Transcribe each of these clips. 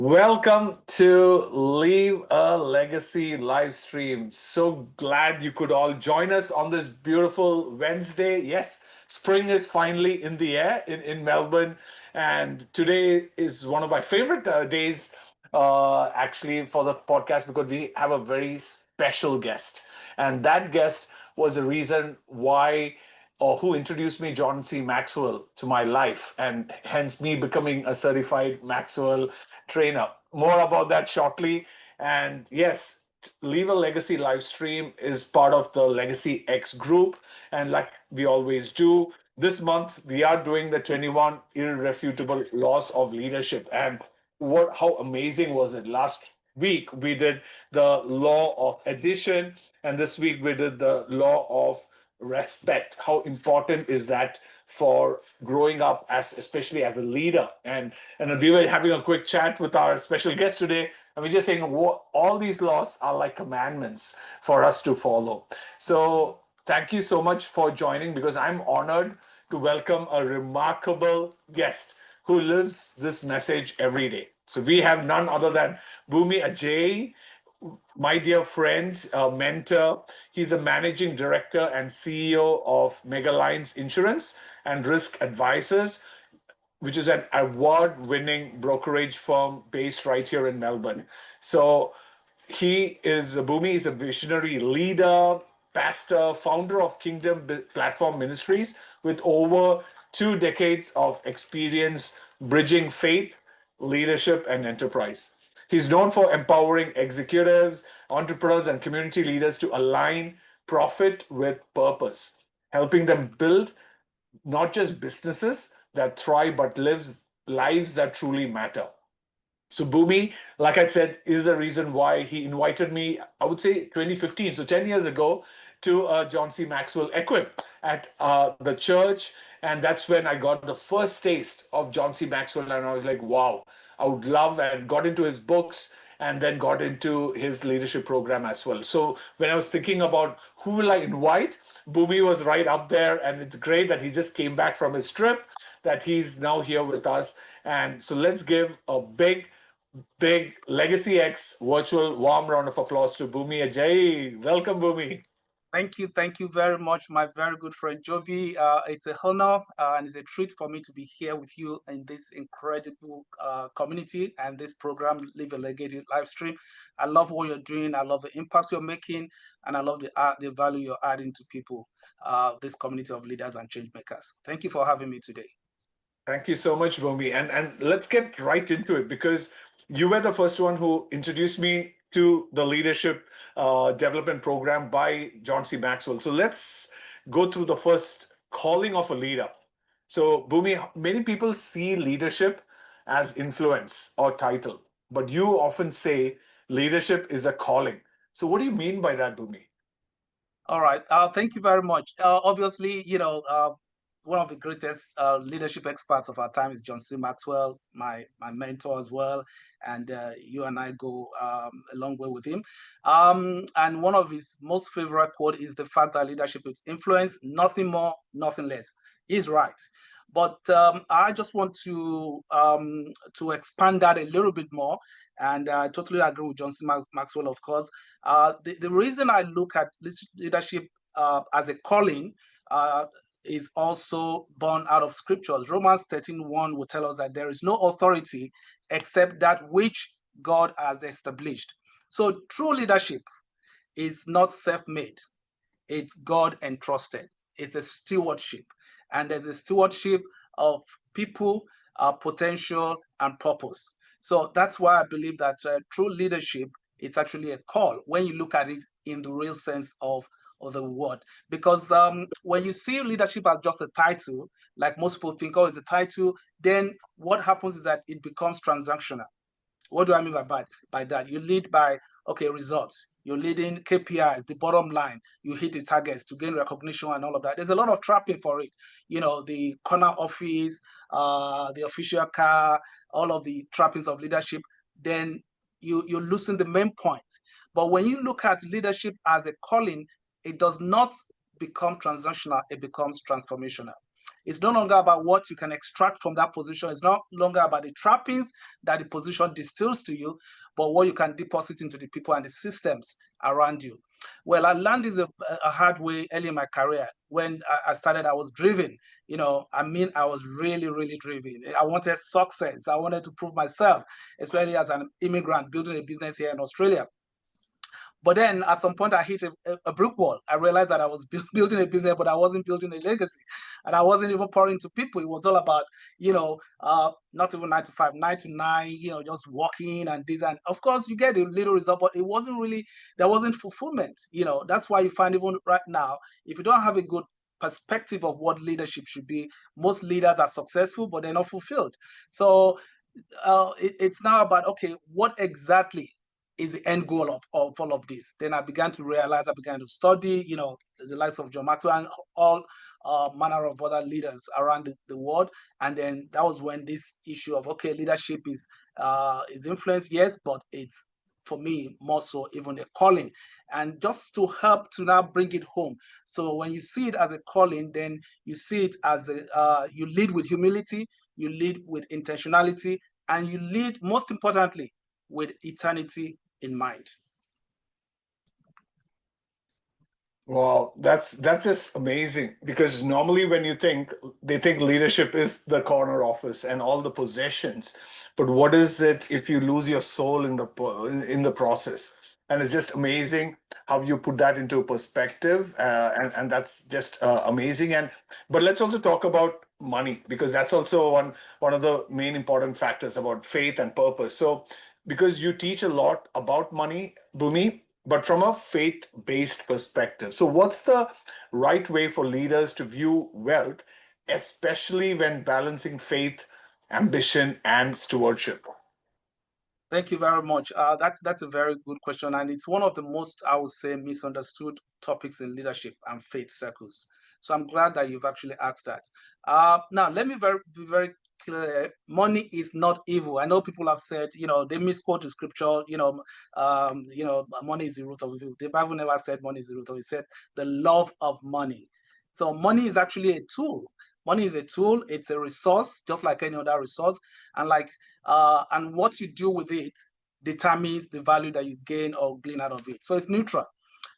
Welcome to Leave a Legacy live stream. So glad you could all join us on this beautiful Wednesday. Yes, spring is finally in the air in Melbourne, and today is one of my favorite days actually for the podcast because we have a very special guest, and that guest was the reason why or who introduced me, John C. Maxwell, to my life, and hence me becoming a certified Maxwell trainer. More about that shortly. And yes, Leave a Legacy live stream is part of the Legacy X group. And like we always do, this month we are doing the 21 irrefutable laws of leadership. And how amazing was it? Last week we did the law of addition, and this week we did the law of respect. How important is that for growing up as especially as a leader? And we were having a quick chat with our special guest today, and we're just saying all these laws are like commandments for us to follow. So thank you so much for joining, because I'm honored to welcome a remarkable guest who lives this message every day. So we have none other than Bunmi Ajayi, my dear friend, mentor. He's a managing director and CEO of Megalines Insurance and Risk Advisors, which is an award-winning brokerage firm based right here in Melbourne. So Bunmi is a visionary leader, pastor, founder of Kingdom Platform Ministries with over 2 decades of experience bridging faith, leadership, and enterprise. He's known for empowering executives, entrepreneurs, and community leaders to align profit with purpose, helping them build not just businesses that thrive, but lives that truly matter. So Bunmi, like I said, is the reason why he invited me, I would say 2015, so 10 years ago, to John C. Maxwell Equip at the church. And that's when I got the first taste of John C. Maxwell. And I was like, wow, I would love, and got into his books and then got into his leadership program as well. So when I was thinking about who will I invite, Bunmi was right up there. And it's great that he just came back from his trip, that he's now here with us. And so let's give a big Legacy X virtual warm round of applause to Bunmi Ajayi. Welcome, Bunmi. Thank you very much, my very good friend Jobby. It's a honor and it's a treat for me to be here with you in this incredible community and this program, Live a Legacy live stream. I love what you're doing. I love the impact you're making, and I love the value you're adding to people, this community of leaders and change makers. Thank you for having me today. Thank you so much, Bunmi. And let's get right into it, because you were the first one who introduced me to the leadership development program by John C. Maxwell. So let's go through the first calling of a leader. So, Bunmi, many people see leadership as influence or title, but you often say leadership is a calling. So, what do you mean by that, Bunmi? All right. Thank you very much. Obviously, one of the greatest leadership experts of our time is John C. Maxwell, my mentor as well, and you and I go a long way with him. And one of his most favorite quote is the fact that leadership is influence, nothing more, nothing less. He's right. But I just want to expand that a little bit more, and I totally agree with John C. Maxwell, of course. The reason I look at leadership as a calling is also born out of scriptures. Romans 13:1 will tell us that there is no authority except that which God has established. So true leadership is not self-made. It's God entrusted. It's a stewardship. And there's a stewardship of people, potential, and purpose. So that's why I believe that true leadership, it's actually a call when you look at it in the real sense of the word. Because when you see leadership as just a title, like most people think, oh, it's a title, then what happens is that it becomes transactional. What do I mean by that? You lead by, okay, results. You're leading KPIs, the bottom line. You hit the targets to gain recognition and all of that. There's a lot of trapping for it. The corner office, the official car, all of the trappings of leadership. Then you loosen the main point. But when you look at leadership as a calling, it does not become transactional. It becomes transformational. It's no longer about what you can extract from that position. It's no longer about the trappings that the position distills to you, but what you can deposit into the people and the systems around you. Well, I learned this a hard way early in my career. When I started, I was driven. I was really, really driven. I wanted success. I wanted to prove myself, especially as an immigrant building a business here in Australia. But then at some point, I hit a brick wall. I realized that I was building a business, but I wasn't building a legacy. And I wasn't even pouring to people. It was all about, not even 9 to 5, 9 to 9, just walking and this. And of course, you get a little result, but it wasn't really, there wasn't fulfillment. That's why you find even right now, if you don't have a good perspective of what leadership should be, most leaders are successful, but they're not fulfilled. So it's now about, okay, what exactly is the end goal of all of this? Then I began to realize, I began to study, the likes of John Maxwell and all manner of other leaders around the world. And then that was when this issue of, okay, leadership is influence, yes, but it's, for me, more so even a calling. And just to help to now bring it home. So when you see it as a calling, then you see it as you lead with humility, you lead with intentionality, and you lead, most importantly, with eternity in mind. Wow, that's just amazing because normally when you think they think leadership is the corner office and all the possessions, but what is it if you lose your soul in the process? And it's just amazing how you put that into perspective, and that's just amazing. And but let's also talk about money because that's also one of the main important factors about faith and purpose. So because you teach a lot about money, Bhumi, but from a faith based perspective. So, what's the right way for leaders to view wealth, especially when balancing faith, ambition, and stewardship? Thank you very much. That's a very good question, and it's one of the most, I would say, misunderstood topics in leadership and faith circles. So I'm glad that you've actually asked that. Now, let me be very clear. Money is not evil. I know people have said, they misquote the scripture. Money is the root of evil. The Bible never said money is the root of it. It said the love of money. So money is actually a tool. Money is a tool. It's a resource, just like any other resource, and what you do with it determines the value that you gain or glean out of it. So it's neutral.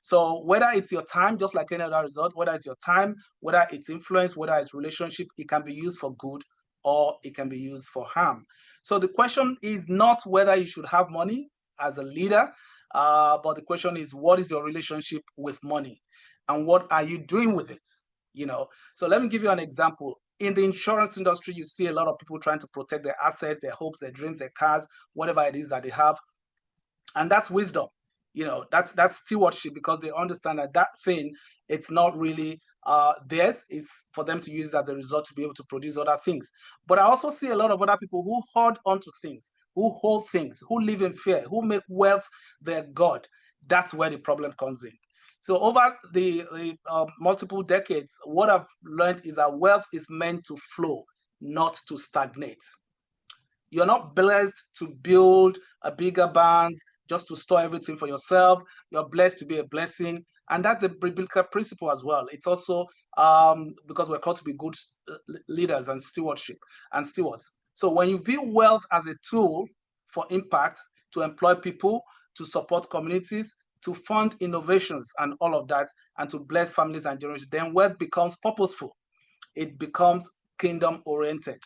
So whether it's your time, just like any other result, whether it's your time, whether it's influence, whether it's relationship, it can be used for good or it can be used for harm. So the question is not whether you should have money as a leader, but the question is, what is your relationship with money and what are you doing with it? So let me give you an example. In the insurance industry, you see a lot of people trying to protect their assets, their hopes, their dreams, their cars, whatever it is that they have. And that's wisdom. That's stewardship, because they understand that thing, it's not really theirs. It's for them to use as a result to be able to produce other things. But I also see a lot of other people who hold onto things, who hold things, who live in fear, who make wealth their God. That's where the problem comes in. So over the multiple decades, what I've learned is that wealth is meant to flow, not to stagnate. You're not blessed to build a bigger barns just to store everything for yourself. You're blessed to be a blessing. And that's a biblical principle as well. It's also because we're called to be good leaders and stewards. So when you view wealth as a tool for impact, to employ people, to support communities, to fund innovations and all of that, and to bless families and generations, then wealth becomes purposeful. It becomes kingdom oriented.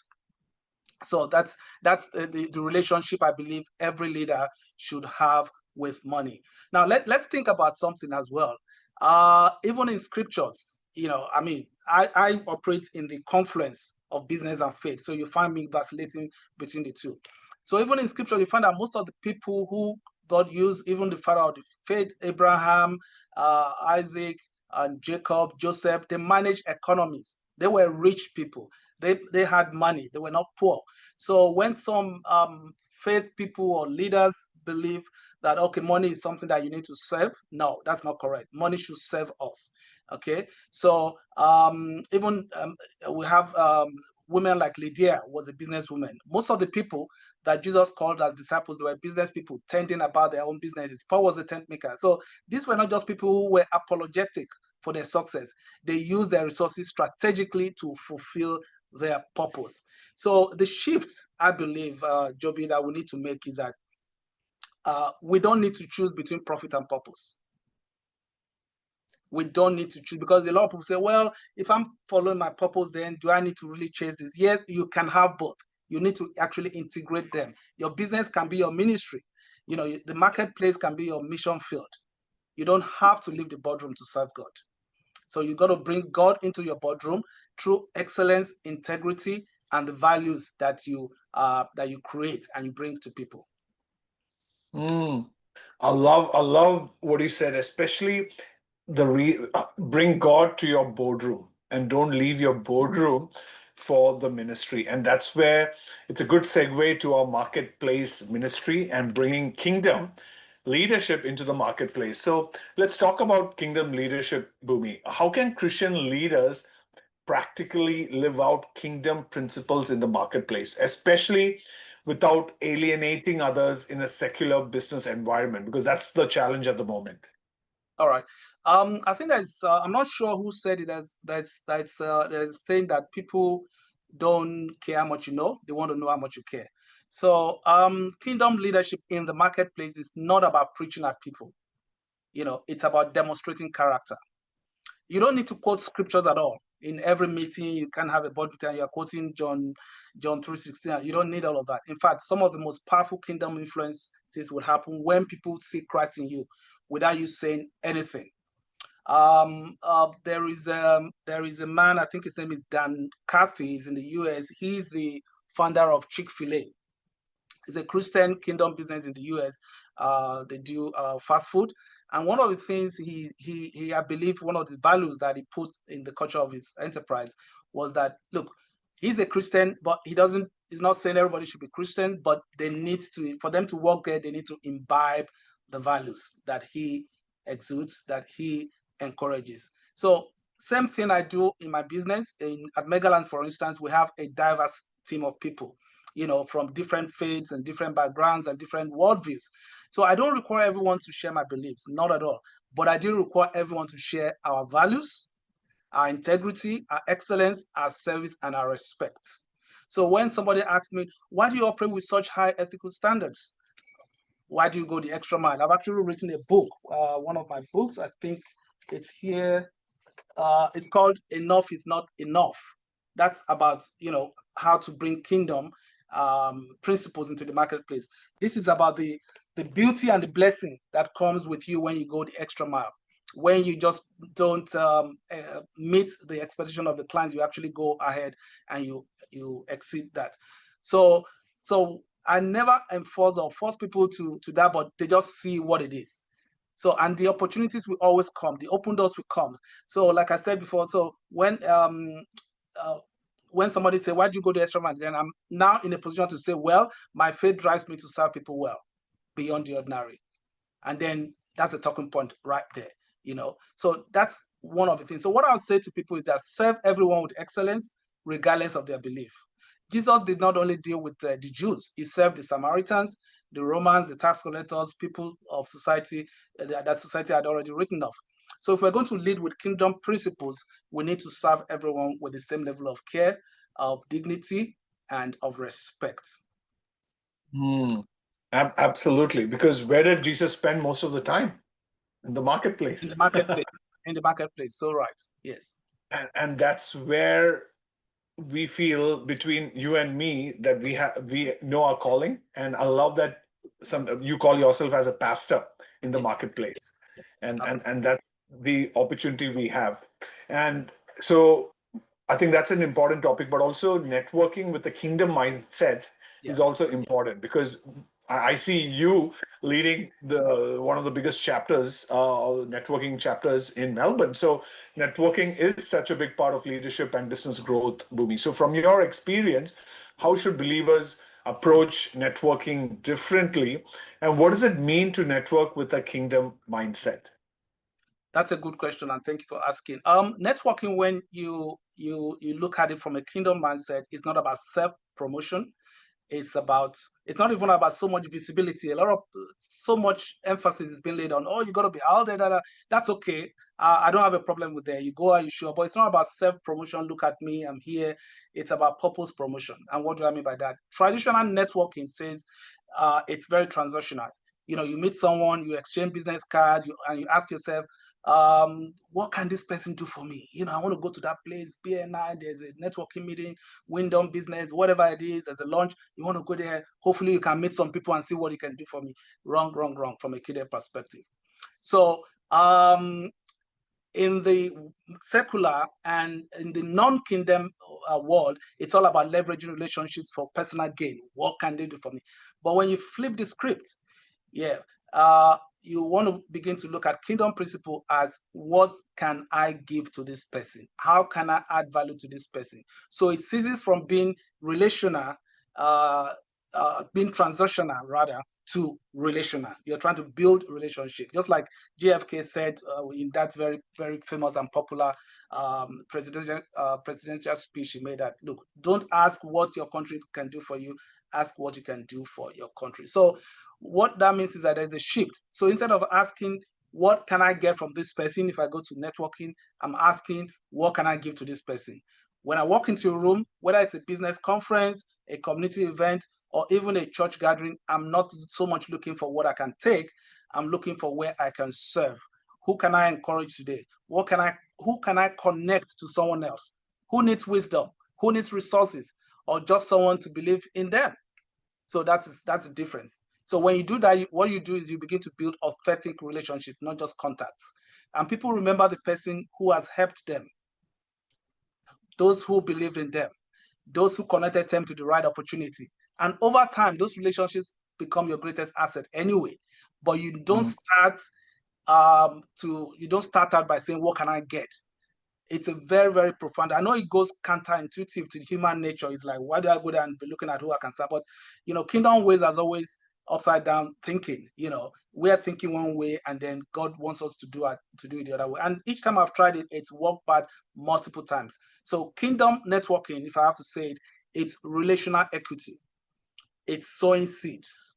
So that's the relationship I believe every leader should have with money. Now let's think about something as well. Even in scriptures, I operate in the confluence of business and faith. So you find me vacillating between the two. So even in scripture, you find that most of the people who God used, even the father of the faith, Abraham, Isaac, and Jacob, Joseph, they managed economies. They were rich people. They had money. They were not poor. So when some faith people or leaders believe that, okay, money is something that you need to serve, no, that's not correct. Money should serve us. Okay, so even we have women like Lydia was a businesswoman. Most of the people that Jesus called as disciples, they were business people, tending about their own businesses. Paul was a tent maker. So these were not just people who were apologetic for their success. They use their resources strategically to fulfill their purpose. So the shift, I believe, Jobby, that we need to make is that we don't need to choose between profit and purpose. We don't need to choose, because a lot of people say, well, if I'm following my purpose, then do I need to really chase this? Yes, you can have both. You need to actually integrate them. Your business can be your ministry. The marketplace can be your mission field. You don't have to leave the boardroom to serve God. So you got to bring God into your boardroom through excellence, integrity, and the values that you create and you bring to people. Mm. I love what you said, especially bring God to your boardroom and don't leave your boardroom for the ministry. And that's where it's a good segue to our marketplace ministry and bringing kingdom leadership into the marketplace. So let's talk about kingdom leadership, Bhumi. How can Christian leaders practically live out kingdom principles in the marketplace, especially without alienating others in a secular business environment? Because that's the challenge at the moment. All right. I think that's. I'm not sure who said it. That's saying that people don't care how much you know; they want to know how much you care. So, kingdom leadership in the marketplace is not about preaching at people. It's about demonstrating character. You don't need to quote scriptures at all. In every meeting, you can have a board meeting and you're quoting John 3:16. You don't need all of that. In fact, some of the most powerful kingdom influences will happen when people see Christ in you without you saying anything. There is a man, I think his name is Dan Cathy, he's in the US. He's the founder of Chick-fil-A. It's a Christian kingdom business in the US. They do fast food. And one of the things I believe, one of the values that he put in the culture of his enterprise was that, look, he's a Christian, but he's not saying everybody should be Christian, but for them to work there, they need to imbibe the values that he exudes, that he encourages. So same thing I do in my business. At Megalines, for instance, we have a diverse team of people, from different faiths and different backgrounds and different worldviews. So I don't require everyone to share my beliefs, not at all. But I do require everyone to share our values, our integrity, our excellence, our service, and our respect. So when somebody asks me, why do you operate with such high ethical standards? Why do you go the extra mile? I've actually written a book, one of my books, I think it's here. It's called Enough is Not Enough. That's about, how to bring kingdom principles into the marketplace. This is about the beauty and the blessing that comes with you when you go the extra mile. When you just don't meet the expectation of the clients, you actually go ahead and you exceed that. So I never enforce or force people to that, but they just see what it is. So, and the opportunities will always come. The open doors will come. So, like I said before, so when somebody say, "Why do you go the extra mile?" Then I'm now in a position to say, "Well, my faith drives me to serve people well, beyond the ordinary," and then that's a talking point right there. So that's one of the things. So what I'll say to people is that serve everyone with excellence, regardless of their belief. Jesus did not only deal with the Jews; he served the Samaritans, the Romans, the tax collectors, people of society that society had already written off. So if we're going to lead with kingdom principles, we need to serve everyone with the same level of care, of dignity, and of respect. Hmm. Absolutely. Because where did Jesus spend most of the time? In the In marketplace. the marketplace. In the marketplace. So right. Yes. And that's where we feel between you and me that we know our calling. And I love that you call yourself as a pastor in the Yeah. marketplace. And Okay. and and that's the opportunity we have. And so I think that's an important topic, but also networking with the kingdom mindset Yeah. is also important because I see you leading the one of the biggest chapters, networking chapters in Melbourne. So networking is such a big part of leadership and business growth, Bhumi. So from your experience, how should believers approach networking differently, and what does it mean to network with a kingdom mindset? That's a good question, and thank you for asking. Networking, when you look at it from a kingdom mindset, is not about self promotion. It's not even about so much visibility. So much emphasis is being laid on, oh, you got to be out there. That's okay. I don't have a problem with that. You go out, you show up. But it's not about self-promotion. Look at me, I'm here. It's about purpose promotion. And what do I mean by that? Traditional networking says it's very transactional. You meet someone, you exchange business cards, and you ask yourself, what can this person do for me? I want to go to that place, BNI, there's a networking meeting, Wyndham business, whatever it is, there's a lunch, you want to go there. Hopefully you can meet some people and see what you can do for me. Wrong from a kid perspective. So in the secular and in the non-kingdom world, it's all about leveraging relationships for personal gain. What can they do for me? But when you flip the script, yeah, you want to begin to look at kingdom principle as what can I give to this person? How can I add value to this person? So it ceases from being relational, being transactional rather, to relational. You're trying to build relationship, just like JFK said in that very, very famous and popular presidential speech he made, that look, don't ask what your country can do for you, ask what you can do for your country. So what that means is that there's a shift. So instead of asking what can I get from this person, if I go to networking, I'm asking what can I give to this person. When I walk into a room, whether it's a business conference, a community event, or even a church gathering, I'm not so much looking for what I can take. I'm looking for where I can serve. Who can I encourage today? Who can I connect to someone else? Who needs wisdom? Who needs resources? Or just someone to believe in them? So that's the difference. So when you do that, what you do is you begin to build authentic relationships, not just contacts. And people remember the person who has helped them, those who believed in them, those who connected them to the right opportunity. And over time, those relationships become your greatest asset anyway. But you don't start out by saying, what can I get? It's a very, very profound. I know it goes counterintuitive to human nature. It's like, why do I go there and be looking at who I can support? Kingdom ways as always upside down thinking. We're thinking one way, and then God wants us to do it the other way. And each time I've tried it, it's worked bad multiple times. So kingdom networking, if I have to say it, it's relational equity. It's sowing seeds.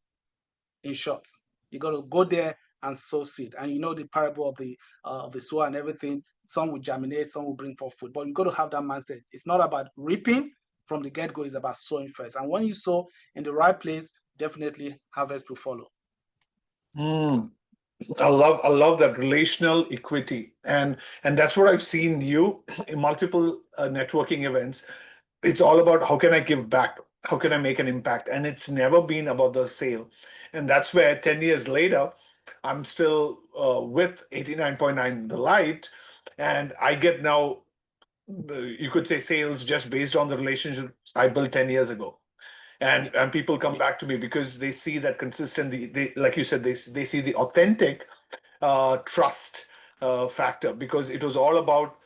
In short, you got to go there and sow seed. And the parable of the sower and everything. Some will germinate, some will bring forth fruit. But you got to have that mindset. It's not about reaping from the get-go. It's about sowing first. And when you sow in the right place, definitely harvest will follow. I love that relational equity, and that's what I've seen you in multiple networking events. It's all about how can I give back, how can I make an impact, and it's never been about the sale. And that's where 10 years later, I'm still with 89.9 The Light, and I get now, you could say, sales just based on the relationship I built 10 years ago. And people come back to me because they see that consistently. They, like you said, they see the authentic trust factor, because it was all about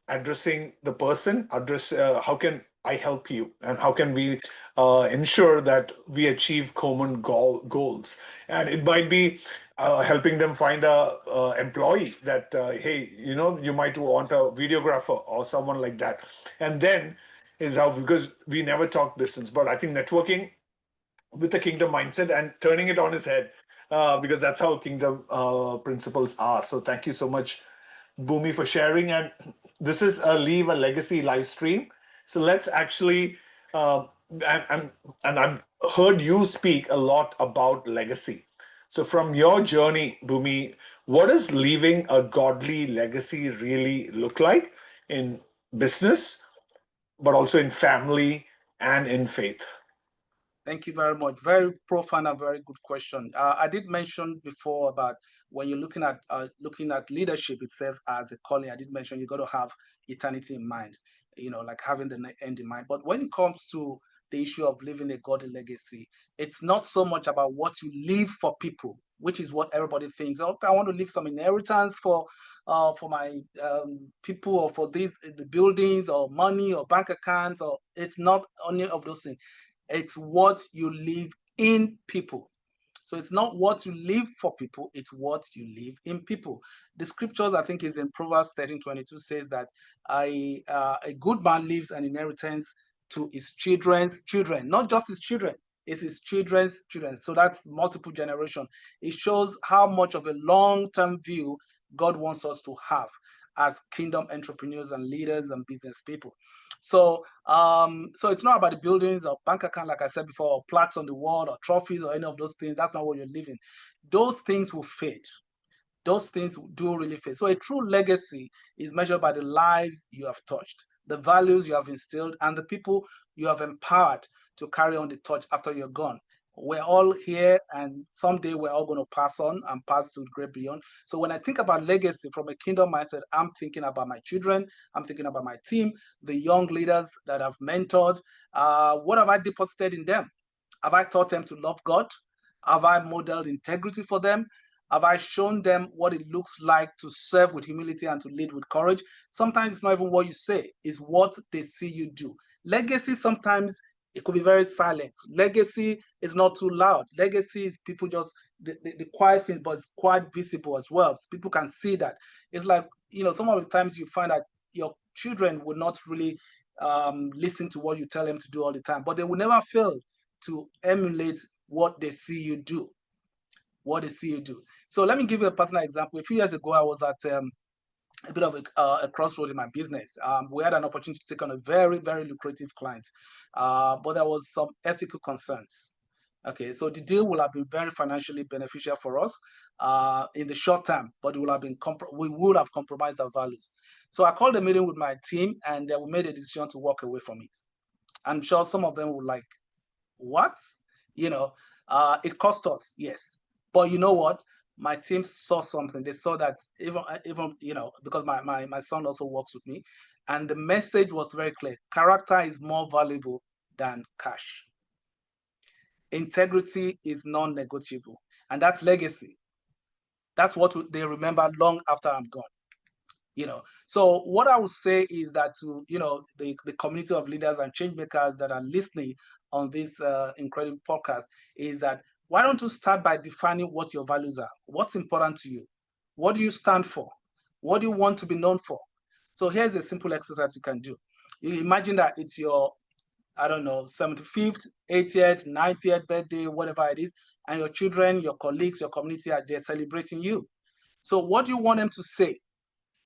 addressing the person, how can I help you, and how can we ensure that we achieve common goals. And it might be helping them find a employee that hey, you might want a videographer or someone like that. And then is how, because we never talk distance, but I think networking with the kingdom mindset and turning it on his head, because that's how kingdom principles are. So thank you so much, Bhumi, for sharing. And this is a Leave a Legacy live stream. So let's actually, and I've heard you speak a lot about legacy. So from your journey, Bhumi, what does leaving a godly legacy really look like in business, but also in family and in faith? Thank you very much. Very profound and very good question. I did mention before about when you're looking at leadership itself as a calling. I did mention you got to have eternity in mind. Like having the end in mind. But when it comes to the issue of living a godly legacy, it's not so much about what you leave for people, which is what everybody thinks. Oh, I want to leave some inheritance for my people, or for the buildings, or money, or bank accounts, or it's not any of those things. It's what you leave in people. So it's not what you leave for people, it's what you leave in people. The scriptures, I think, is in Proverbs 13:22, says that a good man leaves an inheritance to his children's children, not just his children. it's his children's children. So that's multiple generation. It shows how much of a long-term view God wants us to have as kingdom entrepreneurs and leaders and business people. So, so it's not about the buildings or bank account, like I said before, or plaques on the wall or trophies or any of those things. That's not what you're living. Those things will fade. Those things do really fade. So a true legacy is measured by the lives you have touched, the values you have instilled, and the people you have empowered to carry on the torch after you're gone. We're all here, and someday we're all going to pass on and pass to the great beyond. So when I think about legacy from a kingdom mindset, I'm thinking about my children, I'm thinking about my team, the young leaders that I've mentored. What have I deposited in them? Have I taught them to love God? Have I modeled integrity for them? Have I shown them what it looks like to serve with humility and to lead with courage? Sometimes it's not even what you say, it's what they see you do. Legacy sometimes it could be very silent. Legacy is not too loud. Legacy is people just the quiet thing, but it's quite visible as well. People can see that. It's like, some of the times you find that your children will not really listen to what you tell them to do all the time, but they will never fail to emulate what they see you do. What they see you do. So let me give you a personal example. A few years ago, I was at a bit of a crossroad in my business. We had an opportunity to take on a very, very lucrative client, but there was some ethical concerns. Okay, so the deal will have been very financially beneficial for us in the short term, but we would have compromised our values. So I called a meeting with my team, and we made a decision to walk away from it. I'm sure some of them would like, what? It cost us, yes. But you know what? My team saw something. They saw that even because my son also works with me, and the message was very clear. Character is more valuable than cash. Integrity is non-negotiable, and that's legacy. That's what they remember long after I'm gone. So what I would say is that to the community of leaders and change makers that are listening on this incredible podcast is that why don't you start by defining what your values are? What's important to you? What do you stand for? What do you want to be known for? So here's a simple exercise you can do. You imagine that it's your, I don't know, 75th, 80th, 90th birthday, whatever it is, and your children, your colleagues, your community are there celebrating you. So what do you want them to say?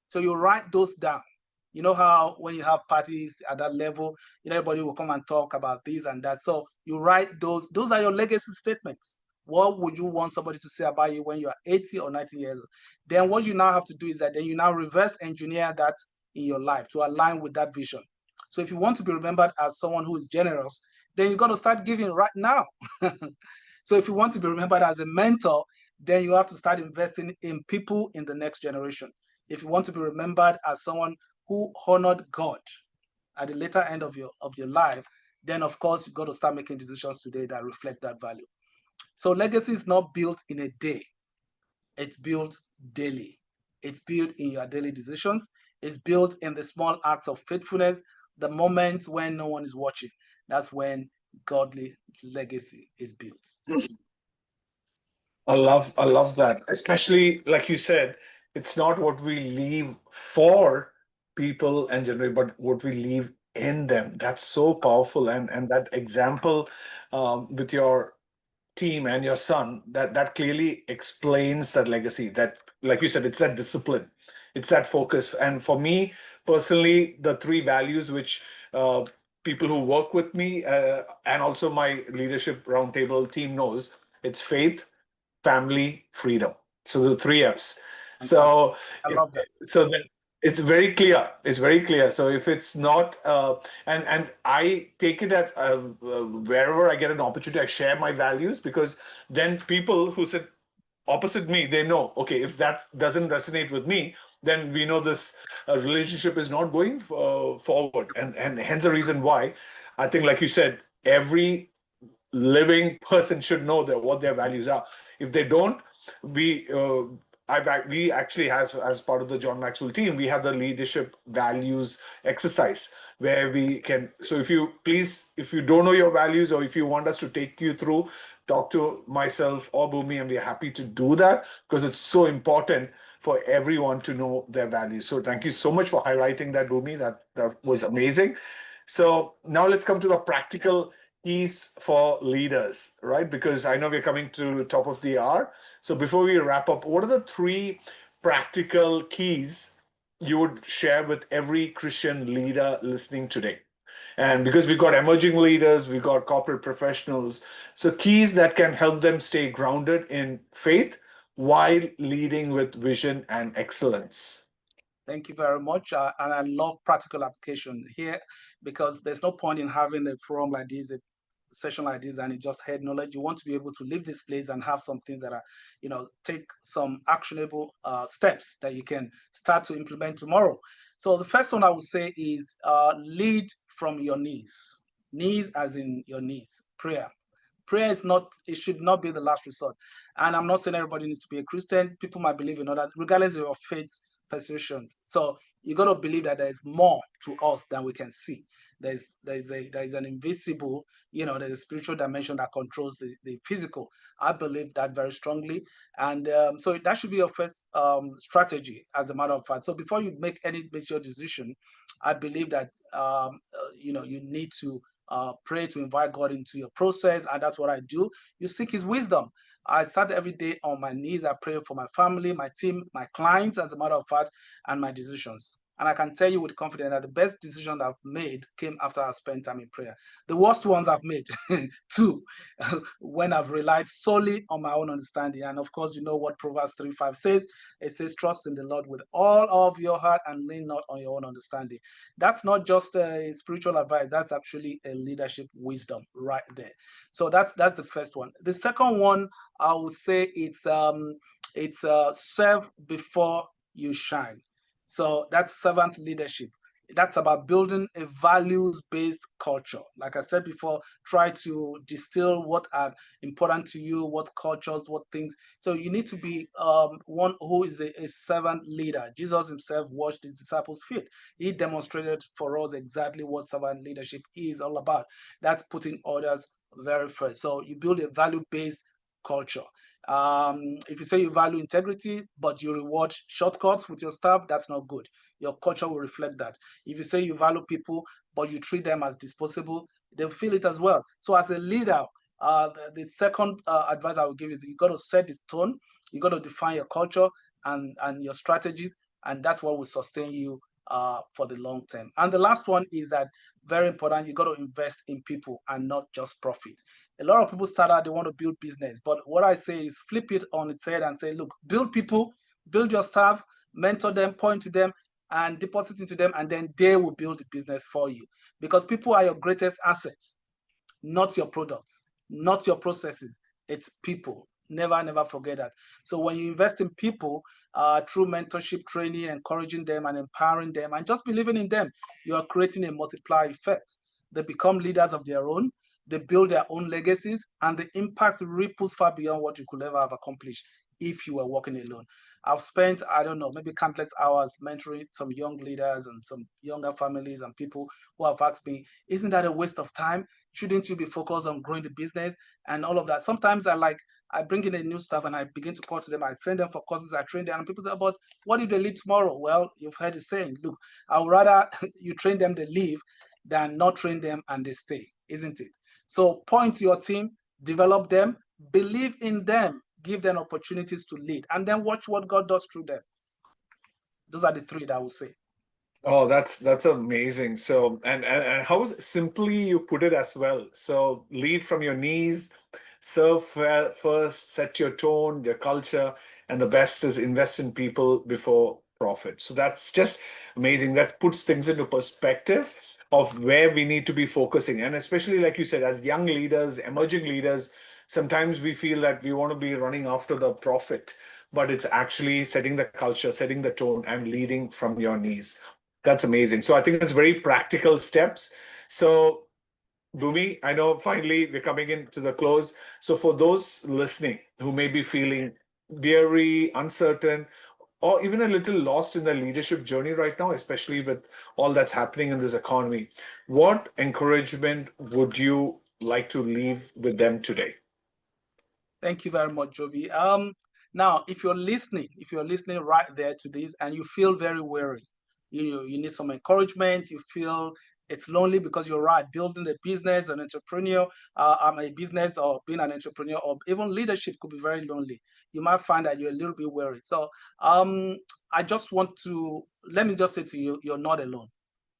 So you write those down. You know how when you have parties at that level, everybody will come and talk about this and that. So you write those. Those are your legacy statements. What would you want somebody to say about you when you are 80 or 90 years old? Then what you now have to do is that then you now reverse engineer that in your life to align with that vision. So if you want to be remembered as someone who is generous, then you got to start giving right now. So if you want to be remembered as a mentor, then you have to start investing in people in the next generation. If you want to be remembered as someone who honored God at the later end of your life, then of course you've got to start making decisions today that reflect that value. So legacy is not built in a day. It's built daily. It's built in your daily decisions. It's built in the small acts of faithfulness, the moments when no one is watching. That's when godly legacy is built. I love that. Especially like you said, it's not what we leave for people and generate, but what we leave in them. That's so powerful. And that example with your team and your son, that clearly explains that legacy. That, like you said, it's that discipline, it's that focus. And for me personally, the three values which people who work with me and also my leadership roundtable team knows, it's faith, family, freedom. So the three F's. Fantastic. So I if love that. so then it's very clear. It's very clear. So if it's not, and I take it at wherever I get an opportunity, I share my values, because then people who sit opposite me, they know, okay, if that doesn't resonate with me, then we know this relationship is not going forward. And hence the reason why I think, like you said, every living person should know that what their values are. If they don't, we we actually, as part of the John Maxwell team, we have the leadership values exercise where we can. So if you please, if you don't know your values, or if you want us to take you through, talk to myself or Bunmi, and we're happy to do that, because it's so important for everyone to know their values. So thank you so much for highlighting that, Bunmi. That was amazing. So now let's come to the practical keys for leaders, right? Because I know we're coming to the top of the hour. So before we wrap up, what are the three practical keys you would share with every Christian leader listening today? And because we've got emerging leaders, we've got corporate professionals, so keys that can help them stay grounded in faith while leading with vision and excellence. Thank you very much. And I love practical application here because there's no point in having a forum like this, a session like this, and it just head knowledge. You want to be able to leave this place and have some things that are, take some actionable steps that you can start to implement tomorrow. So the first one I would say is lead from your knees. Knees as in your knees. Prayer. Prayer is not, it should not be the last resort. And I'm not saying everybody needs to be a Christian. People might believe in other, regardless of your faith persuasions. So you got to believe that there is more to us than we can see. There is an invisible, there's a spiritual dimension that controls the physical. I believe that very strongly. And so that should be your first strategy, as a matter of fact. So before you make any major decision, I believe that you need to pray to invite God into your process, and that's what I do. You seek His wisdom. I start every day on my knees. I pray for my family, my team, my clients, as a matter of fact, and my decisions. And I can tell you with confidence that the best decision I've made came after I spent time in prayer. The worst ones I've made, too, when I've relied solely on my own understanding. And of course, you know what Proverbs 3:5 says. It says, trust in the Lord with all of your heart and lean not on your own understanding. That's not just a spiritual advice. That's actually a leadership wisdom right there. So that's the first one. The second one, I would say it's serve before you shine. So that's servant leadership. That's about building a values-based culture. Like I said before, try to distill what are important to you, what cultures, what things. So you need to be one who is a servant leader. Jesus himself washed his disciples' feet. He demonstrated for us exactly what servant leadership is all about. That's putting others very first. So you build a value-based culture. If you say you value integrity, but you reward shortcuts with your staff, that's not good. Your culture will reflect that. If you say you value people, but you treat them as disposable, they'll feel it as well. So as a leader, the second advice I would give is you got to set the tone, you got to define your culture and your strategies, and that's what will sustain you for the long term. And the last one is that very important, you got to invest in people and not just profit. A lot of people start out, they want to build business. But what I say is flip it on its head and say, look, build people, build your staff, mentor them, point to them, and deposit into them, and then they will build the business for you. Because people are your greatest assets, not your products, not your processes. It's people. Never, never forget that. So when you invest in people through mentorship, training, encouraging them and empowering them and just believing in them, you are creating a multiplier effect. They become leaders of their own. They build their own legacies, and the impact ripples far beyond what you could ever have accomplished if you were working alone. I've spent, I don't know, maybe countless hours mentoring some young leaders and some younger families and people who have asked me, isn't that a waste of time? Shouldn't you be focused on growing the business and all of that? Sometimes I bring in a new staff and I begin to coach them. I send them for courses, I train them, and people say, but what if they leave tomorrow? Well, you've heard the saying, look, I would rather you train them, they leave, than not train them and they stay, isn't it? So point to your team, develop them, believe in them, give them opportunities to lead, and then watch what God does through them. Those are the three that I would say. Oh, that's amazing. So, and how simply you put it as well. So, lead from your knees, serve first, set your tone, your culture, and the best is invest in people before profit. So that's just amazing. That puts things into perspective of where we need to be focusing. And especially like you said, as young leaders, emerging leaders, sometimes we feel that we want to be running after the profit, but it's actually setting the culture, setting the tone, and leading from your knees. That's amazing. So I think it's very practical steps. So Bhumi, I know finally we're coming into the close. So for those listening who may be feeling weary, uncertain, or even a little lost in their leadership journey right now, especially with all that's happening in this economy, what encouragement would you like to leave with them today? Thank you very much, Jovi. Now, if you're listening right there to this and you feel very weary, you need some encouragement, you feel It's lonely because you're right. Building a business, an entrepreneur, I'm a business or being an entrepreneur or even leadership could be very lonely. You might find that you're a little bit worried. So I just want to let me just say to you, you're not alone.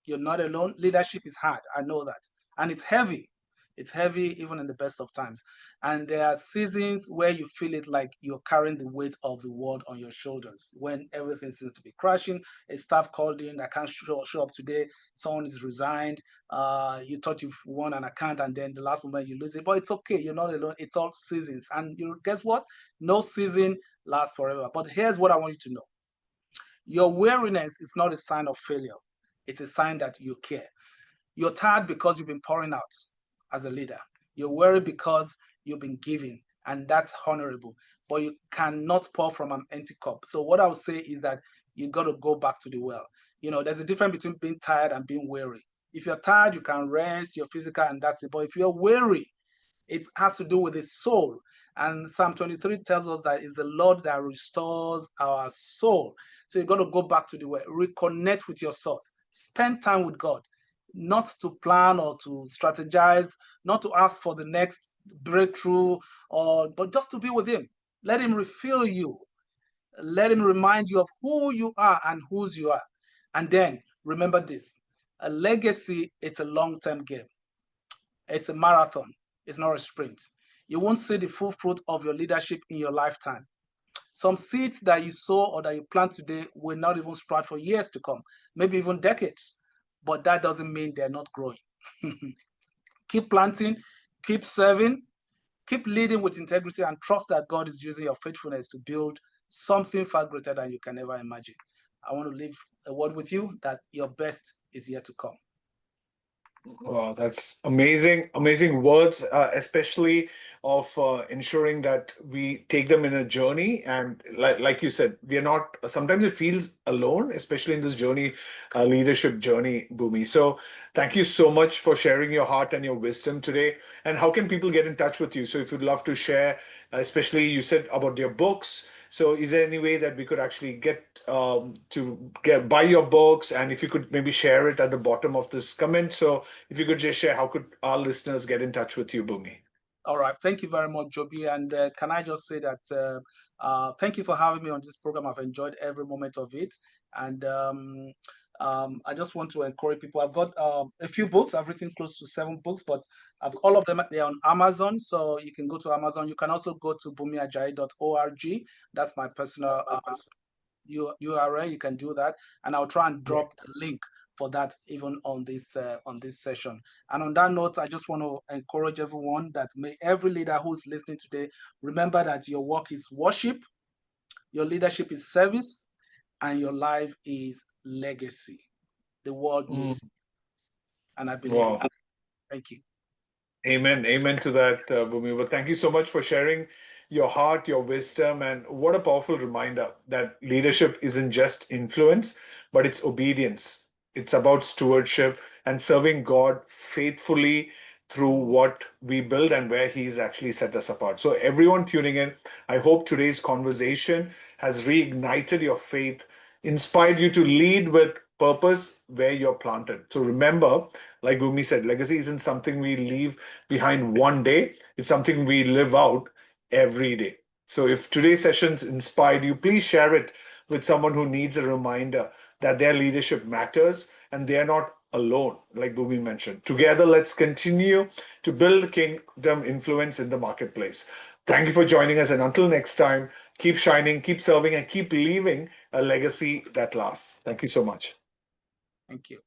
You're not alone. Leadership is hard. I know that. And it's heavy. It's heavy even in the best of times. And there are seasons where you feel it like you're carrying the weight of the world on your shoulders when everything seems to be crashing. A staff called in, I can't show up today. Someone is resigned. You thought you've won an account and then the last moment you lose it. But it's okay. You're not alone. It's all seasons. And you guess what? No season lasts forever. But here's what I want you to know. Your weariness is not a sign of failure. It's a sign that you care. You're tired because you've been pouring out as a leader. You're worried because you've been giving, and that's honorable. But you cannot pour from an empty cup. So what I would say is that you got to go back to the well. There's a difference between being tired and being weary. If you're tired, you can rest, you're physical, and that's it. But if you're weary, it has to do with the soul. And Psalm 23 tells us that it's the Lord that restores our soul. So you got to go back to the way, reconnect with your source, spend time with God, not to plan or to strategize, not to ask for the next breakthrough, but just to be with Him. Let Him refill you. Let Him remind you of who you are and whose you are. And then remember this: a legacy, it's a long-term game. It's a marathon. It's not a sprint. You won't see the full fruit of your leadership in your lifetime. Some seeds that you sow or that you plant today will not even sprout for years to come, maybe even decades. But that doesn't mean they're not growing. Keep planting, keep serving, keep leading with integrity, and trust that God is using your faithfulness to build something far greater than you can ever imagine. I want to leave a word with you that your best is yet to come. Wow, that's amazing, amazing words, especially of ensuring that we take them in a journey. And like you said, we are not, sometimes it feels alone, especially in this journey, leadership journey, Bhumi. So thank you so much for sharing your heart and your wisdom today. And how can people get in touch with you? So if you'd love to share, especially you said about your books. So is there any way that we could actually get to get buy your books? And if you could maybe share it at the bottom of this comment. So if you could just share, how could our listeners get in touch with you, Bhumi? All right. Thank you very much, Joby. And can I just say that thank you for having me on this program. I've enjoyed every moment of it. And I just want to encourage people. I've got a few books. I've written close to 7 books, but all of them they're on Amazon. So you can go to Amazon. You can also go to bunmiajayi.org. That's my personal URL. You can do that, and I'll try and drop the link for that even on this session. And on that note, I just want to encourage everyone that may every leader who's listening today remember that your work is worship, your leadership is service, and your life is legacy. The world needs you, and I believe Wow. it. Thank you. Amen. Amen to that, Bhumi. Well, thank you so much for sharing your heart, your wisdom, and what a powerful reminder that leadership isn't just influence, but it's obedience. It's about stewardship and serving God faithfully through what we build and where He's actually set us apart. So, everyone tuning in, I hope today's conversation has reignited your faith, inspired you to lead with purpose where you're planted. So, remember, like Bhumi said, legacy isn't something we leave behind one day, it's something we live out every day. So if today's sessions inspired you, please share it with someone who needs a reminder that their leadership matters and they are not alone, like Bhumi mentioned. Together, let's continue to build kingdom influence in the marketplace. Thank you for joining us, and until next time, keep shining, keep serving, and keep leaving a legacy that lasts. Thank you so much. Thank you.